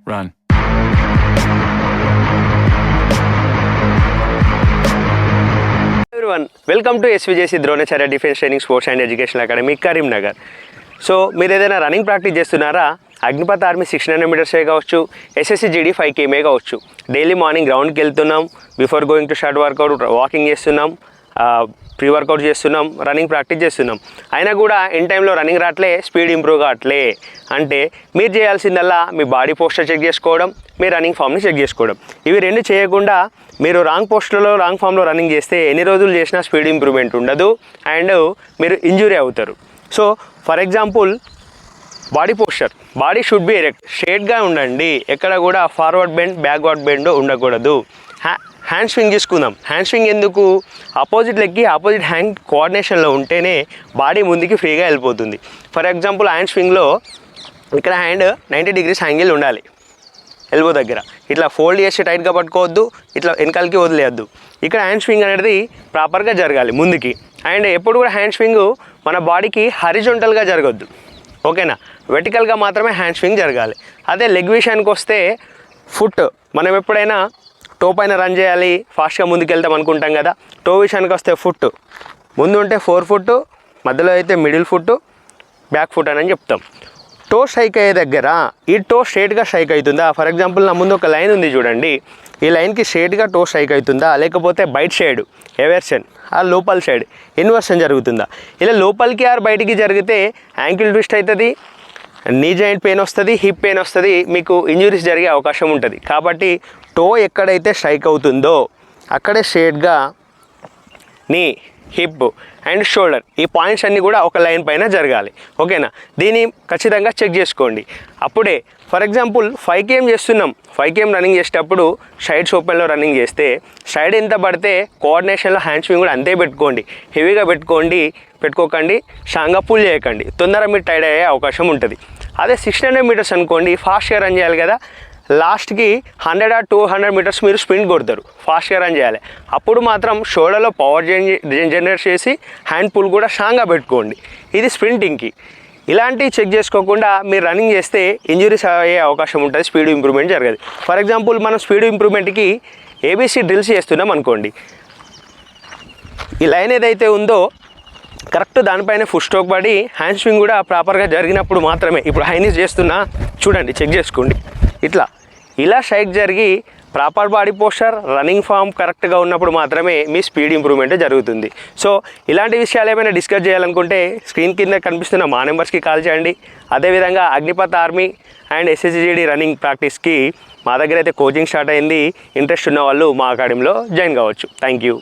Run. Everyone, welcome to SVJC Dronacharya Defense Training Sports and Educational Academy, Karimnagar. So మీరు ఏదైనా running practice చేస్తున్నారా? Agnipath army 600 మీటర్సే కావచ్చు, SSC GD 5 km కావచ్చు. Daily morning గ్రౌండ్కి వెళ్తున్నాం, before going to start workout walking చేస్తున్నాం, pre workout చేస్తున్నాం, running practice చేస్తున్నాం. అయినా కూడా ఇన్ టైంలో రన్నింగ్ రావట్లే, స్పీడ్ ఇంప్రూవ్ కావట్లే అంటే మీరు చేయాల్సిందల్లా మీ బాడీ పోస్టర్ చెక్ చేసుకోవడం, మీ రన్నింగ్ ఫామ్ని చెక్ చేసుకోవడం. ఇవి రెండు చేయకుండా మీరు రాంగ్ పోస్టర్లో రాంగ్ ఫామ్లో రన్నింగ్ చేస్తే ఎన్ని రోజులు చేసినా స్పీడ్ ఇంప్రూవ్మెంట్ ఉండదు అండ్ మీరు ఇంజురీ అవుతారు. So for example body posture, body should be erect, స్ట్రేట్గా ఉండండి, ఎక్కడ కూడా ఫార్వర్డ్ బెండ్ బ్యాక్వర్డ్ బెండ్ ఉండకూడదు. హ్యాండ్ స్వింగ్ తీసుకుందాం. హ్యాండ్ స్వింగ్ ఎందుకు? ఆపోజిట్ లెగ్కి ఆపోజిట్ హ్యాండ్ కోఆర్డినేషన్లో ఉంటేనే బాడీ ముందుకి ఫ్రీగా వెళ్ళిపోతుంది. ఫర్ ఎగ్జాంపుల్ హ్యాండ్ స్వింగ్లో ఇక్కడ హ్యాండ్ 90 degrees యాంగిల్ ఉండాలి, ఎల్బో దగ్గర ఇట్లా ఫోల్డ్ చేసి టైట్గా పట్టుకోవద్దు, ఇట్లా వెనకాలకి వదిలేయద్దు. ఇక్కడ హ్యాండ్ స్వింగ్ అనేది ప్రాపర్గా జరగాలి ముందుకి. అండ్ ఎప్పుడు కూడా హ్యాండ్ స్వింగ్ మన బాడీకి హారిజాంటల్గా జరగద్దు, ఓకేనా? వెర్టికల్గా మాత్రమే హ్యాండ్ స్వింగ్ జరగాలి. అదే లెగ్ విషయానికి వస్తే ఫుట్, మనం ఎప్పుడైనా టో పైన రన్ చేయాలి, ఫాస్ట్గా ముందుకు వెళ్తాం అనుకుంటాం కదా. టో విషయానికి వస్తే ఫుట్ ముందు ఉంటే 4 foot, మధ్యలో అయితే మిడిల్ ఫుట్, బ్యాక్ ఫుట్ అని చెప్తాం. టో స్ట్రైక్ అయ్యే దగ్గర ఈ టో స్ట్రైట్గా స్ట్రైక్ అవుతుందా? ఫర్ ఎగ్జాంపుల్ నా ముందు ఒక లైన్ ఉంది చూడండి, ఈ లైన్కి స్ట్రైట్గా టో స్ట్రైక్ అవుతుందా, లేకపోతే బయట సైడ్ ఎవర్షన్ ఆ లోపల సైడ్ ఇన్వర్షన్ జరుగుతుందా? ఇలా లోపలికి ఆర్ బయటికి జరిగితే యాంకిల్ ట్విస్ట్ అవుతుంది, నీ జాయింట్ పెయిన్ వస్తుంది, హిప్ పెయిన్ వస్తుంది, మీకు ఇంజురీస్ జరిగే అవకాశం ఉంటుంది. కాబట్టి టో ఎక్కడైతే స్ట్రైక్ అవుతుందో అక్కడే స్ట్రైట్గా నీ హిప్ అండ్ షోల్డర్ ఈ పాయింట్స్ అన్నీ కూడా ఒక లైన్ పైన జరగాలి, ఓకేనా? దీన్ని ఖచ్చితంగా చెక్ చేసుకోండి. అప్పుడే ఫర్ ఎగ్జాంపుల్ 5 km చేస్తున్నాం, 5 km రన్నింగ్ చేసేటప్పుడు సైడ్స్ ఓపెన్లో రన్నింగ్ చేస్తే సైడ్ ఎంత పడితే కోఆర్డినేషన్లో హ్యాండ్ స్వింగ్ కూడా అంతే పెట్టుకోండి. హెవీగా పెట్టుకోకండి, స్ట్రాంగ్గా పుల్ చేయకండి, తొందరగా మీరు టైర్డ్ అయ్యే అవకాశం ఉంటుంది. అదే 600 meters అనుకోండి, ఫాస్ట్గా రన్ చేయాలి కదా, లాస్ట్కి 100 or 200 meters మీరు స్ప్రింట్ కొడతారు, ఫాస్ట్గా రన్ చేయాలి. అప్పుడు మాత్రం షోల్డర్లో పవర్ జనరేట్ చేసి హ్యాండ్ పుల్ కూడా స్ట్రాంగ్గా పెట్టుకోండి. ఇది స్ప్రింటింగ్కి. ఇలాంటివి చెక్ చేసుకోకుండా మీరు రన్నింగ్ చేస్తే ఇంజురీస్ అయ్యే అవకాశం ఉంటుంది, స్పీడ్ ఇంప్రూవ్మెంట్ జరగదు. ఫర్ ఎగ్జాంపుల్ మనం స్పీడ్ ఇంప్రూవ్మెంట్కి ఏబీసీ డ్రిల్స్ చేస్తున్నాం అనుకోండి, ఈ లైన్ ఏదైతే ఉందో కరెక్ట్ దానిపైన ఫుల్ స్ట్రోక్ పడి హ్యాండ్ స్వింగ్ కూడా ప్రాపర్గా జరిగినప్పుడు మాత్రమే. ఇప్పుడు హైనీస్ చేస్తున్నా చూడండి, చెక్ చేసుకోండి. ఇలా స్ట్రైక్ జరిగి proper body posture running form కరెక్ట్గా ఉన్నప్పుడు మాత్రమే మీ స్పీడ్ ఇంప్రూవ్మెంట్ జరుగుతుంది. సో ఇలాంటి విషయాలు ఏమైనా డిస్కస్ చేయాలనుకుంటే స్క్రీన్ కింద కనిపిస్తున్న మా నెంబర్స్కి కాల్ చేయండి. అదేవిధంగా Agnipath army and SSC GD running ప్రాక్టీస్కి మా దగ్గర అయితే కోచింగ్ స్టార్ట్ అయింది. ఇంట్రెస్ట్ ఉన్న వాళ్ళు మా అకాడమీలో జాయిన్ కావచ్చు. Thank you.